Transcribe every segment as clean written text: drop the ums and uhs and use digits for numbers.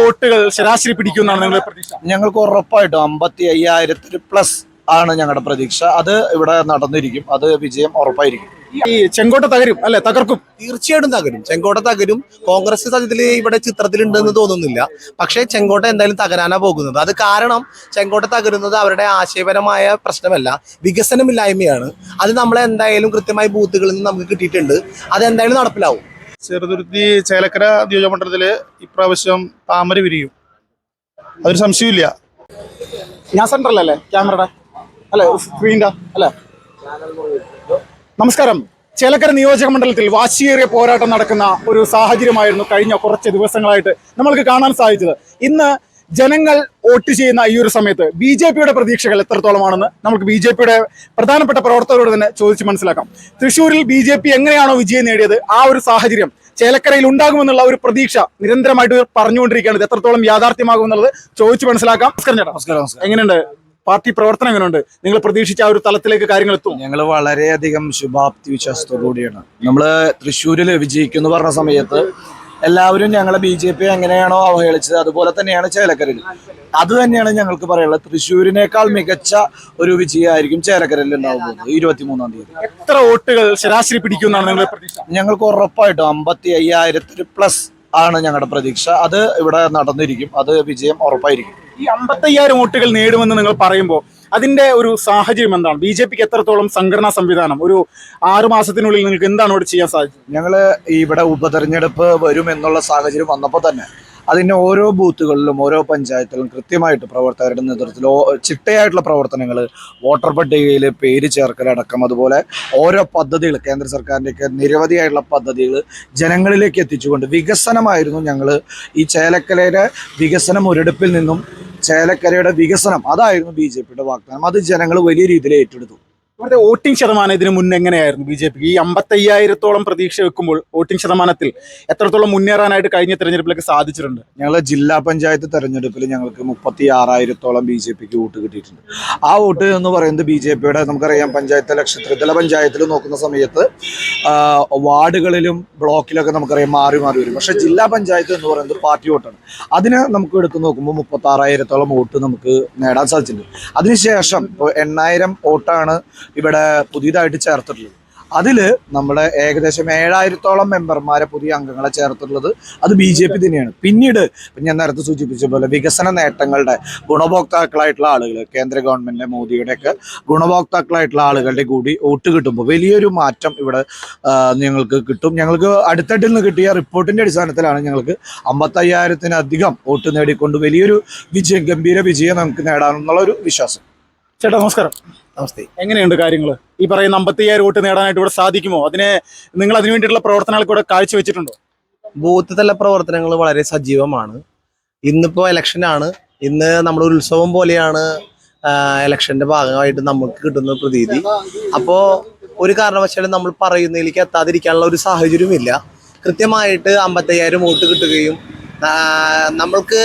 വോട്ടുകൾ ശരാശരി പിടിക്കുമെന്നാണ് നിങ്ങളുടെ പ്രതീക്ഷ? ഞങ്ങൾക്ക് ഉറപ്പായിട്ടും 55,000 പ്ലസ് ആണ് ഞങ്ങളുടെ പ്രതീക്ഷ. അത് ഇവിടെ നടന്നിരിക്കും. അത് വിജയം ഉറപ്പായിരിക്കും. ഈ ചെങ്കോട്ട തകരും അല്ലെ? തകർക്കും? തീർച്ചയായിട്ടും തകരും. ചെങ്കോട്ട തകരും. കോൺഗ്രസ് സത്യത്തിൽ ഇവിടെ ചിത്രത്തിലുണ്ടെന്ന് തോന്നുന്നില്ല. പക്ഷേ ചെങ്കോട്ട എന്തായാലും തകരാനാ പോകുന്നത്. അത് കാരണം ചെങ്കോട്ട തകരുന്നത് അവരുടെ ആശയപരമായ പ്രശ്നമല്ല, വികസനമില്ലായ്മയാണ്. അത് നമ്മളെ എന്തായാലും കൃത്യമായി ബൂത്തുകളിൽ നിന്ന് നമുക്ക് കിട്ടിയിട്ടുണ്ട്. അതെന്തായാലും നടപ്പിലാവും. ചെറുതുരുത്തി ചേലക്കര നിയോജകമണ്ഡലത്തില് ഇപ്രാവശ്യം താമര വിരിയും, അതൊരു സംശയമില്ല. ഞാൻ സെൻട്രലല്ലേ ക്യാമറയുടെ അല്ലെ സ്ക്രീനിന്റെ അല്ലെ? നമസ്കാരം. ചേലക്കര നിയോജക മണ്ഡലത്തിൽ വാശിയേറിയ പോരാട്ടം നടക്കുന്ന ഒരു സാഹചര്യമായിരുന്നു കഴിഞ്ഞ കുറച്ച് ദിവസങ്ങളായിട്ട് നമ്മൾക്ക് കാണാൻ സാധിച്ചത്. ഇന്ന് ജനങ്ങൾ വോട്ട് ചെയ്യുന്ന ഈ ഒരു സമയത്ത് BJPയുടെ പ്രതീക്ഷകൾ എത്രത്തോളമാണെന്ന് നമുക്ക് BJPയുടെ പ്രധാനപ്പെട്ട പ്രവർത്തകരോട് തന്നെ ചോദിച്ച് മനസ്സിലാക്കാം. തൃശ്ശൂരിൽ BJP എങ്ങനെയാണോ വിജയം നേടിയത് ആ ഒരു സാഹചര്യം ചേലക്കരയിൽ ഉണ്ടാകുമെന്നുള്ള ഒരു പ്രതീക്ഷ നിരന്തരമായിട്ട് പറഞ്ഞുകൊണ്ടിരിക്കുകയാണ്. ഇത് എത്രത്തോളം യാഥാർത്ഥ്യമാകുമെന്നുള്ളത് ചോദിച്ച് മനസ്സിലാക്കാം. നമസ്കാരം ചേട്ടാ. നമസ്കാരം. എങ്ങനെയുണ്ട് പാർട്ടി പ്രവർത്തനം? എങ്ങനെയുണ്ട്? നിങ്ങൾ പ്രതീക്ഷിച്ച ആ ഒരു തലത്തിലേക്ക് കാര്യങ്ങൾ എത്തും? ഞങ്ങൾ വളരെയധികം ശുഭാപ്തി വിശ്വാസത്തോടു കൂടിയാണ്. നമ്മള് തൃശ്ശൂരിൽ വിജയിക്കുന്നു പറഞ്ഞ സമയത്ത് എല്ലാവരും ഞങ്ങളെ BJP എങ്ങനെയാണോ അവഹേളിച്ചത് അതുപോലെ തന്നെയാണ് ചേലക്കരയിൽ. അത് തന്നെയാണ് ഞങ്ങൾക്ക് പറയാനുള്ളത്. തൃശ്ശൂരിനേക്കാൾ മികച്ച ഒരു വിജയമായിരിക്കും ചേലക്കരയിൽ ഉണ്ടാവുന്നത് 23-ാം തീയതി. എത്ര വോട്ടുകൾ ശരാശരി പിടിക്കുമെന്നാണ് നിങ്ങളുടെ പ്രതീക്ഷ? ഞങ്ങൾക്ക് ഉറപ്പായിട്ടും 55,000 പ്ലസ് ആണ് ഞങ്ങളുടെ പ്രതീക്ഷ. അത് ഇവിടെ നടന്നിരിക്കും. അത് വിജയം ഉറപ്പായിരിക്കും. ഈ 55,000 വോട്ടുകൾ നേടുമെന്ന് നിങ്ങൾ പറയുമ്പോൾ അതിന്റെ ഒരു സാഹചര്യം എന്താണ്? BJPക്ക് എത്രത്തോളം സംഘടനാ സംവിധാനം, ഒരു 6 മാസത്തിനുള്ളിൽ നിങ്ങൾക്ക് എന്താണ് ഇവിടെ ചെയ്യാൻ സാധിച്ചത്? ഞങ്ങള് ഇവിടെ ഉപതെരഞ്ഞെടുപ്പ് വരും എന്നുള്ള സാഹചര്യം വന്നപ്പോൾ തന്നെ അതിൻ്റെ ഓരോ ബൂത്തുകളിലും ഓരോ പഞ്ചായത്തിലും കൃത്യമായിട്ട് പ്രവർത്തകരുടെ നേതൃത്വത്തിൽ ചിട്ടയായിട്ടുള്ള പ്രവർത്തനങ്ങൾ, വോട്ടർ പട്ടികയിൽ പേര് ചേർക്കലടക്കം, അതുപോലെ ഓരോ പദ്ധതികൾ കേന്ദ്ര സർക്കാരിൻ്റെയൊക്കെ നിരവധിയായിട്ടുള്ള പദ്ധതികൾ ജനങ്ങളിലേക്ക് എത്തിച്ചുകൊണ്ട് വികസനമായിരുന്നു ഞങ്ങൾ ഈ ചേലക്കരയുടെ വികസന മുരടിപ്പിൽ നിന്നും ചേലക്കരയുടെ വികസനം അതായിരുന്നു BJPയുടെ വാഗ്ദാനം. അത് ജനങ്ങൾ വലിയ രീതിയിൽ ഏറ്റെടുത്തു. ഇവിടുത്തെ വോട്ടിംഗ് ശതമാനം ഇതിന് മുന്നേ എങ്ങനെയായിരുന്നു BJPക്ക്? ഈ 55,000-ഓളം പ്രതീക്ഷ വെക്കുമ്പോൾ വോട്ടിംഗ് ശതമാനത്തിൽ എത്രത്തോളം മുന്നേറാനായിട്ട് കഴിഞ്ഞ തെരഞ്ഞെടുപ്പിലേക്ക് സാധിച്ചിട്ടുണ്ട്? ഞങ്ങൾ ജില്ലാ പഞ്ചായത്ത് തെരഞ്ഞെടുപ്പിൽ ഞങ്ങൾക്ക് 36,000-ഓളം BJPക്ക് വോട്ട് കിട്ടിയിട്ടുണ്ട്. ആ വോട്ട് എന്ന് പറയുന്നത് BJPയുടെ നമുക്കറിയാം പഞ്ചായത്ത് ഇലക്ഷൻ ത്രിതല പഞ്ചായത്തിൽ നോക്കുന്ന സമയത്ത് വാർഡുകളിലും ബ്ലോക്കിലൊക്കെ നമുക്കറിയാം മാറി മാറി വരും. പക്ഷേ ജില്ലാ പഞ്ചായത്ത് എന്ന് പറയുന്നത് പാർട്ടി വോട്ടാണ്. അതിന് നമുക്ക് എടുത്ത് നോക്കുമ്പോൾ 36,000-ഓളം വോട്ട് നമുക്ക് നേടാൻ സാധിച്ചിട്ടുണ്ട്. അതിനുശേഷം ഇപ്പോൾ 8,000 വോട്ടാണ് ഇവിടെ പുതിയതായിട്ട് ചേർത്തിട്ടുള്ളത്. അതിൽ നമ്മുടെ ഏകദേശം 7,000-ഓളം മെമ്പർമാരെ പുതിയ അംഗങ്ങളെ ചേർത്തിട്ടുള്ളത് അത് BJP തന്നെയാണ്. പിന്നീട് ഞാൻ നേരത്തെ സൂചിപ്പിച്ച പോലെ വികസന നേട്ടങ്ങളുടെ ഗുണഭോക്താക്കളായിട്ടുള്ള ആളുകൾ, കേന്ദ്ര ഗവൺമെന്റിന്റെ മോദിയുടെയൊക്കെ ഗുണഭോക്താക്കളായിട്ടുള്ള ആളുകളുടെ കൂടി വോട്ട് കിട്ടുമ്പോൾ വലിയൊരു മാറ്റം ഇവിടെ ഞങ്ങൾക്ക് കിട്ടും. ഞങ്ങൾക്ക് അടുത്തിട്ടിൽ നിന്ന് കിട്ടിയ റിപ്പോർട്ടിന്റെ അടിസ്ഥാനത്തിലാണ് ഞങ്ങൾക്ക് 55,000-ലധികം വോട്ട് നേടിക്കൊണ്ട് വലിയൊരു വിജയം, ഗംഭീര വിജയം നമുക്ക് നേടാമെന്നുള്ള ഒരു വിശ്വാസം. ചേട്ടാ നമസ്കാരം. നമസ്തേ. എങ്ങനെയുണ്ട് കാര്യങ്ങൾ? ഈ പറയുന്ന 55,000 വോട്ട് നേടാനായിട്ട് ഇവിടെ സാധിക്കുമോ? നിങ്ങൾ അതിനു വേണ്ടിയിട്ടുള്ള പ്രവർത്തനങ്ങൾ കൂടെ കാഴ്ചവെച്ചിട്ടുണ്ടോ? ബൂത്ത് തല പ്രവർത്തനങ്ങൾ വളരെ സജീവമാണ്. ഇന്നിപ്പോൾ ഇലക്ഷനാണ്. ഇന്ന് നമ്മുടെ ഉത്സവം പോലെയാണ് ഇലക്ഷന്റെ ഭാഗമായിട്ട് നമുക്ക് കിട്ടുന്ന പ്രതീതി. അപ്പോൾ ഒരു കാരണവശാലും നമ്മൾ പറയുന്നതിലേക്ക് എത്താതിരിക്കാനുള്ള ഒരു സാഹചര്യമില്ല. കൃത്യമായിട്ട് 55,000 വോട്ട് കിട്ടുകയും നമ്മൾക്ക്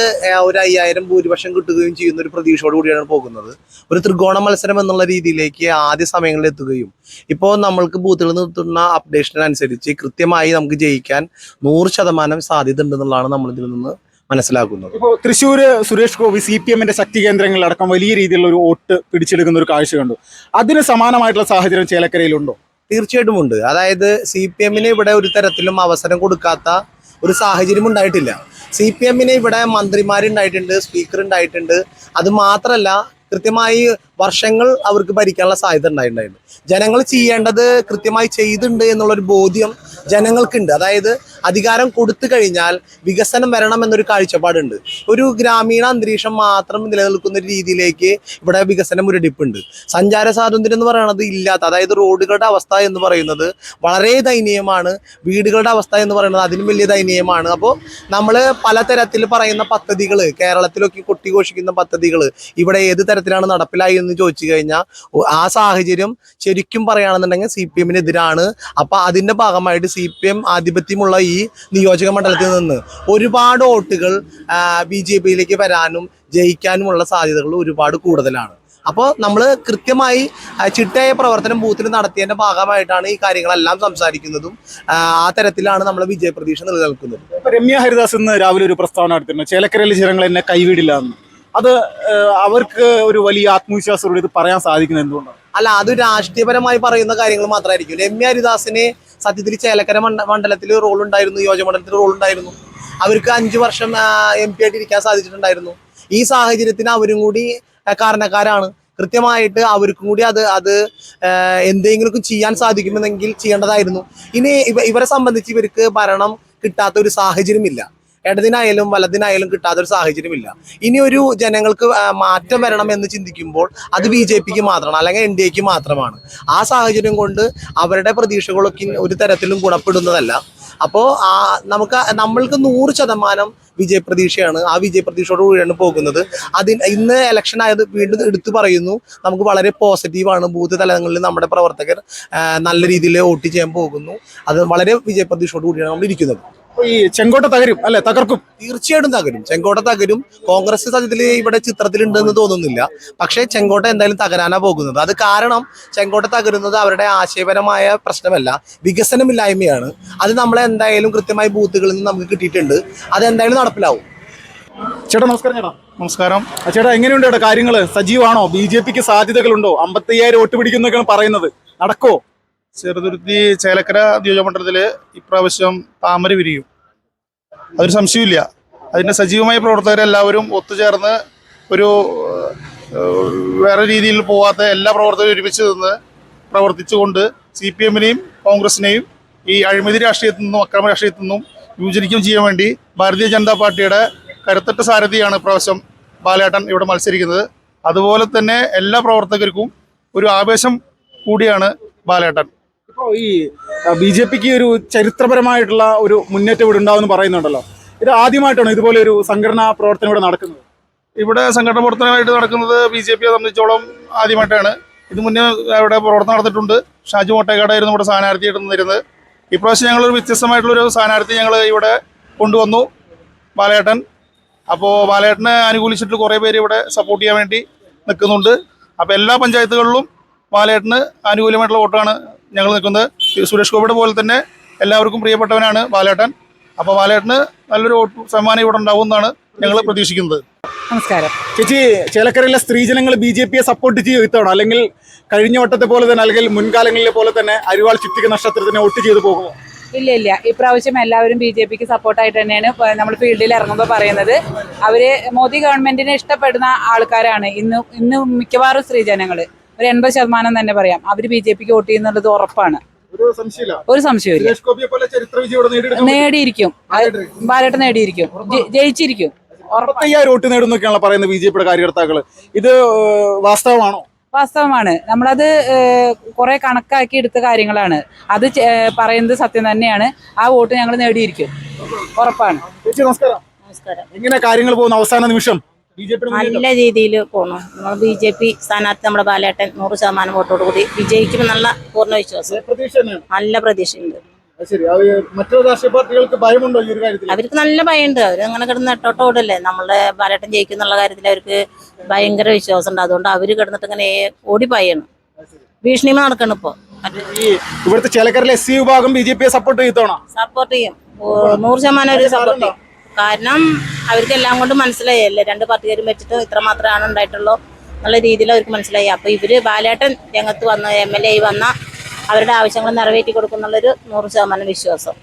ഒരു 5,000 ഭൂരിപക്ഷം കിട്ടുകയും ചെയ്യുന്ന ഒരു പ്രതീക്ഷയോട് കൂടിയാണ് പോകുന്നത്. ഒരു ത്രികോണ മത്സരം എന്നുള്ള രീതിയിലേക്ക് ആദ്യ സമയങ്ങളിൽ എത്തുകയും ഇപ്പോൾ നമ്മൾക്ക് ബൂത്തുകളിൽ നിർത്തുന്ന അപ്ഡേഷനനുസരിച്ച് കൃത്യമായി നമുക്ക് ജയിക്കാൻ 100% സാധ്യത ഉണ്ടെന്നുള്ളതാണ് നമ്മൾ ഇതിൽ നിന്ന് മനസ്സിലാക്കുന്നത്. ഇപ്പോൾ തൃശ്ശൂർ സുരേഷ് ഗോപി CPMന്റെ ശക്തി കേന്ദ്രങ്ങളിലടക്കം വലിയ രീതിയിലുള്ള ഒരു വോട്ട് പിടിച്ചെടുക്കുന്ന ഒരു കാഴ്ച കണ്ടു. അതിന് സമാനമായിട്ടുള്ള സാഹചര്യം ചേലക്കരയിലുണ്ടോ? തീർച്ചയായിട്ടും ഉണ്ട്. അതായത് CPMന് ഇവിടെ ഒരു തരത്തിലും അവസരം കൊടുക്കാത്ത ഒരു സാഹചര്യം ഉണ്ടായിട്ടില്ല. CPMന് ഇവിടെ മന്ത്രിമാരുണ്ടായിട്ടുണ്ട്, സ്പീക്കർ ഉണ്ടായിട്ടുണ്ട്. അത് മാത്രമല്ല കൃത്യമായി വർഷങ്ങൾ അവർക്ക് ഭരിക്കാനുള്ള സാധ്യത ഉണ്ടായിട്ടുണ്ട്. ജനങ്ങൾ ചെയ്യേണ്ടത് കൃത്യമായി ചെയ്തിട്ടുണ്ട് എന്നുള്ളൊരു ബോധ്യം ജനങ്ങൾക്കുണ്ട്. അതായത് അധികാരം കൊടുത്തു കഴിഞ്ഞാൽ വികസനം വരണം എന്നൊരു കാഴ്ചപ്പാടുണ്ട്. ഒരു ഗ്രാമീണ അന്തരീക്ഷം മാത്രം നിലനിൽക്കുന്ന ഒരു രീതിയിലേക്ക് ഇവിടെ വികസനം മുരടിപ്പുണ്ട്. സഞ്ചാര സ്വാതന്ത്ര്യം എന്ന് പറയുന്നത് ഇല്ലാത്ത, അതായത് റോഡുകളുടെ അവസ്ഥ എന്ന് പറയുന്നത് വളരെ ദയനീയമാണ്. വീടുകളുടെ അവസ്ഥ എന്ന് പറയുന്നത് അതിനും വലിയ ദയനീയമാണ്. അപ്പോൾ നമ്മൾ പലതരത്തിൽ പറയുന്ന പദ്ധതികൾ, കേരളത്തിലൊക്കെ കൊട്ടിഘോഷിക്കുന്ന പദ്ധതികൾ ഇവിടെ ഏത് തരത്തിലാണ് നടപ്പിലായി എന്ന് ചോദിച്ചു കഴിഞ്ഞാൽ ആ സാഹചര്യം ശരിക്കും പറയുകയാണെന്നുണ്ടെങ്കിൽ CPMനെതിരാണ്. അപ്പം അതിൻ്റെ ഭാഗമായിട്ട് CPM ആധിപത്യമുള്ള ഈ നിയോജക മണ്ഡലത്തിൽ നിന്ന് ഒരുപാട് വോട്ടുകൾ BJPയിലേക്ക് വരാനും ജയിക്കാനുമുള്ള സാധ്യതകൾ ഒരുപാട് കൂടുതലാണ്. അപ്പോൾ നമ്മൾ കൃത്യമായി ചിട്ടയായ പ്രവർത്തനം ബൂത്തിൽ നടത്തിയതിന്റെ ഭാഗമായിട്ടാണ് ഈ കാര്യങ്ങളെല്ലാം സംസാരിക്കുന്നതും ആ തരത്തിലാണ് നമ്മൾ വിജയപ്രതീക്ഷ നിലനിൽക്കുന്നത്. ഇപ്പൊ രമ്യ ഹരിദാസ് ഇന്ന് രാവിലെ ഒരു പ്രസ്താവന നടത്തിയിരുന്നു, ചേലക്കരയിലെ ജനങ്ങൾ എന്നെ കൈവിടില്ല എന്ന്. അത് അവർക്ക് ഒരു വലിയ ആത്മവിശ്വാസത്തോടെ ഇത് പറയാൻ സാധിക്കുന്നത് എന്തുകൊണ്ടാണ്? അല്ല, അത് രാഷ്ട്രീയപരമായി പറയുന്ന കാര്യങ്ങൾ മാത്രമായിരിക്കും. രമ്യ ഹരിദാസിന് സത്യത്തിൽ ചേലക്കര മണ്ഡലത്തിൽ റോൾ ഉണ്ടായിരുന്നു, നിയോജകമണ്ഡലത്തിൽ റോൾ ഉണ്ടായിരുന്നു. അവർക്ക് 5 വർഷം MP ആയിട്ട് ഇരിക്കാൻ സാധിച്ചിട്ടുണ്ടായിരുന്നു. ഈ സാഹചര്യത്തിന് അവരും കൂടി കാരണക്കാരാണ്. കൃത്യമായിട്ട് അവർക്കും കൂടി അത് എന്തെങ്കിലുമൊക്കെ ചെയ്യാൻ സാധിക്കുമെന്നെങ്കിൽ ചെയ്യേണ്ടതായിരുന്നു. ഇനി ഇവരെ സംബന്ധിച്ച് ഇവർക്ക് ഭരണം കിട്ടാത്ത ഒരു സാഹചര്യമില്ല. ഇടതിനായാലും വലതിനായാലും കിട്ടാത്തൊരു സാഹചര്യമില്ല. ഇനി ഒരു ജനങ്ങൾക്ക് മാറ്റം വരണം എന്ന് ചിന്തിക്കുമ്പോൾ അത് BJPക്ക് മാത്രമാണ്, അല്ലെങ്കിൽ NDAക്ക് മാത്രമാണ്. ആ സാഹചര്യം കൊണ്ട് അവരുടെ പ്രതീക്ഷകളൊക്കെ ഒരു തരത്തിലും ഗുണപ്പെടുന്നതല്ല. അപ്പോൾ നമ്മൾക്ക് 100% വിജയപ്രതീക്ഷയാണ്. ആ വിജയപ്രതീക്ഷയോട് കൂടിയാണ് പോകുന്നത്. ഇന്ന് ഇലക്ഷൻ ആയത് വീണ്ടും എടുത്തു പറയുന്നു, നമുക്ക് വളരെ പോസിറ്റീവാണ്. ബൂത്ത് തലങ്ങളിൽ നമ്മുടെ പ്രവർത്തകർ നല്ല രീതിയിൽ വോട്ട് ചെയ്യാൻ പോകുന്നു. അത് വളരെ വിജയപ്രതീക്ഷയോട് കൂടിയാണ് നമ്മൾ ഇരിക്കുന്നത്. ഈ ചെങ്കോട്ട തകരും അല്ലെ? തകർക്കും, തീർച്ചയായിട്ടും തകരും. ചെങ്കോട്ട തകരും. കോൺഗ്രസ് സത്യത്തിൽ ഇവിടെ ചിത്രത്തിലുണ്ടെന്ന് തോന്നുന്നില്ല. പക്ഷേ ചെങ്കോട്ട എന്തായാലും തകരാനാ പോകുന്നത്. അത് കാരണം ചെങ്കോട്ട തകരുന്നത് അവരുടെ ആശയപരമായ പ്രശ്നമല്ല, വികസനമില്ലായ്മയാണ്. അത് നമ്മളെ എന്തായാലും കൃത്യമായി ബൂത്തുകളിൽ നിന്ന് നമുക്ക് കിട്ടിയിട്ടുണ്ട്. അത് എന്തായാലും നടപ്പിലാവും. ചേട്ടാ നമസ്കാരം. ചേട്ടാ നമസ്കാരം. ചേട്ടാ എങ്ങനെയുണ്ട് ചേട്ടാ കാര്യങ്ങള്? സജീവാണോ? BJPക്ക് സാധ്യതകളുണ്ടോ? 55,000 വോട്ട് പിടിക്കുന്നൊക്കെയാണ് പറയുന്നത്, നടക്കോ? ചെറുതുരുത്തി ചേലക്കര നിയോജകമണ്ഡലത്തില് ഇപ്രാവശ്യം താമര വിരിയും, അതൊരു സംശയമില്ല. അതിന്റെ സജീവമായ പ്രവർത്തകരെല്ലാവരും ഒത്തുചേർന്ന് ഒരു വേറെ രീതിയിൽ പോവാത്ത എല്ലാ പ്രവർത്തകരും ഒരുമിച്ച് നിന്ന് പ്രവർത്തിച്ചുകൊണ്ട് CPMനെയും കോൺഗ്രസിനെയും ഈ അഴിമതി രാഷ്ട്രീയത്തിൽ നിന്നും അക്രമ രാഷ്ട്രീയത്തിൽ നിന്നും വിഭജിക്കുകയും ചെയ്യാൻ വേണ്ടി ഭാരതീയ ജനതാ പാർട്ടിയുടെ കരുത്തട്ട സാരഥിയാണ് ഇപ്രാവശ്യം ബാലേട്ടൻ ഇവിടെ മത്സരിക്കുന്നത്. അതുപോലെ തന്നെ എല്ലാ പ്രവർത്തകർക്കും ഒരു ആവേശം കൂടിയാണ് ബാലേട്ടൻ. ഇപ്പോൾ ഈ BJPക്ക് ഒരു ചരിത്രപരമായിട്ടുള്ള ഒരു മുന്നേറ്റം ഇവിടെ ഉണ്ടാവുമെന്ന് പറയുന്നുണ്ടല്ലോ. ഇത് ആദ്യമായിട്ടാണ് ഇതുപോലെ ഒരു സംഘടനാ പ്രവർത്തനം ഇവിടെ നടക്കുന്നത്? ഇവിടെ സംഘടന പ്രവർത്തനമായിട്ട് നടക്കുന്നത് BJPയെ സംബന്ധിച്ചോളം ആദ്യമായിട്ടാണ്. ഇത് മുന്നേ ഇവിടെ പ്രവർത്തനം നടത്തിയിട്ടുണ്ട്. ഷാജു മോട്ടേക്കാടായിരുന്നു ഇവിടെ സ്ഥാനാർത്ഥിയായിട്ട് നിന്നിരുന്നത്. ഇപ്രാവശ്യം ഞങ്ങളൊരു വ്യത്യസ്തമായിട്ടുള്ളൊരു സ്ഥാനാർത്ഥി ഞങ്ങൾ ഇവിടെ കൊണ്ടുവന്നു, ബാലേട്ടൻ. അപ്പോൾ ബാലേട്ടനെ അനുകൂലിച്ചിട്ട് കുറേ പേര് ഇവിടെ സപ്പോർട്ട് ചെയ്യാൻ വേണ്ടി നിൽക്കുന്നുണ്ട്. അപ്പോൾ എല്ലാ പഞ്ചായത്തുകളിലും ബാലേട്ടന് അനുകൂലമായിട്ടുള്ള വോട്ടാണ് ഞങ്ങൾ നിൽക്കുന്നത്. സുരേഷ് ഗോപിയുടെ പോലെ തന്നെ എല്ലാവർക്കും പ്രിയപ്പെട്ടവനാണ് ബാലേട്ടൻ. അപ്പോൾ ബാലേട്ടന് നല്ലൊരു വോട്ട് സമ്മാനം ഇവിടെ ഉണ്ടാവും എന്നാണ് ഞങ്ങൾ പ്രതീക്ഷിക്കുന്നത്. നമസ്കാരം. ചേച്ചി, ചേലക്കരയിലെ സ്ത്രീജനങ്ങൾ BJPയെ സപ്പോർട്ട് ചെയ്യും ഇത്തവണ? അല്ലെങ്കിൽ കഴിഞ്ഞ വട്ടത്തെ പോലെ തന്നെ, അല്ലെങ്കിൽ മുൻകാലങ്ങളിലെ പോലെ തന്നെ അരിവാൾ ചുറ്റിക നക്ഷത്രത്തിന് വോട്ട് ചെയ്ത് പോകുമോ? ഇല്ല, ഇപ്രാവശ്യം എല്ലാവരും BJPക്ക് സപ്പോർട്ടായിട്ട് തന്നെയാണ് നമ്മൾ ഫീൽഡിൽ ഇറങ്ങുമ്പോൾ പറയുന്നത്. അവര് മോദി ഗവൺമെന്റിനെ ഇഷ്ടപ്പെടുന്ന ആൾക്കാരാണ്. ഇന്ന് മിക്കവാറും സ്ത്രീജനങ്ങൾ ഒരു 80% തന്നെ പറയാം അവര് BJPക്ക് വോട്ട് ചെയ്യുന്നുള്ളത് ഉറപ്പാണ്. ഒരു സംശയമില്ല. നേടിയിരിക്കും, ബാലേട്ടൻ നേടിയിരിക്കും, ജയിച്ചിരിക്കും. 65,000 വോട്ട് നേടുന്നൊക്കെയാണല്ലോ പറയുന്നത് BJPയുടെ കാര്യകർത്താക്കള്. ഇത് വാസ്തവമാണോ? വാസ്തവമാണ്. നമ്മളത് കുറെ കണക്കാക്കി എടുത്ത കാര്യങ്ങളാണ്. അത് പറയുന്നത് സത്യം തന്നെയാണ്. ആ വോട്ട് ഞങ്ങൾ നേടിയിരിക്കും, ഉറപ്പാണ്. ചേച്ചി നമസ്കാരം. നമസ്കാരം. എങ്ങനെ കാര്യങ്ങൾ പോകുന്ന അവസാന നിമിഷം? നല്ല രീതിയിൽ പോകണം. നമ്മൾ BJP സ്ഥാനാർത്ഥി നമ്മുടെ ബാലേട്ടൻ 100% വോട്ടോട് കൂടി വിജയിക്കുമെന്നുള്ള പൂർണ്ണ വിശ്വാസം, നല്ല പ്രതീക്ഷയുണ്ട്. മറ്റു രാഷ്ട്രീയ പാർട്ടികൾക്ക് ഭയമുണ്ടോ ഈ ഒരു കാര്യത്തിൽ? അവർക്ക് നല്ല ഭയമുണ്ട്. അവർ അങ്ങനെ കിടന്ന് നെട്ടോട്ടോടല്ലേ നമ്മളുടെ ബാലേട്ടൻ ജയിക്കും എന്നുള്ള കാര്യത്തിൽ അവർക്ക് ഭയങ്കര വിശ്വാസമുണ്ട്. അതുകൊണ്ട് അവര് കിടന്നിട്ട് ഇങ്ങനെ ഓടി പായാണ്, ഭീഷണിമ നടക്കണം. ഇപ്പൊ ഇവിടുത്തെ ചേലക്കരയിലെ SC വിഭാഗം BJPയെ സപ്പോർട്ട് ചെയ്തോണോ? സപ്പോർട്ട് ചെയ്യും, 100% അവർ സപ്പോർട്ട് ചെയ്യും. കാരണം അവർക്ക് എല്ലാം കൊണ്ട് മനസ്സിലായല്ലേ, 2 പാർട്ടിക്കാരും വെച്ചിട്ട് ഇത്ര മാത്രമാണ് ഉണ്ടായിട്ടുള്ളൂ എന്നുള്ള രീതിയിൽ അവർക്ക് മനസ്സിലായി. അപ്പൊ ഇവര് ബാലേട്ടൻ രംഗത്ത് വന്ന MLA വന്ന അവരുടെ ആവശ്യങ്ങൾ നിറവേറ്റി കൊടുക്കുന്നുള്ളൊരു 100% വിശ്വാസം.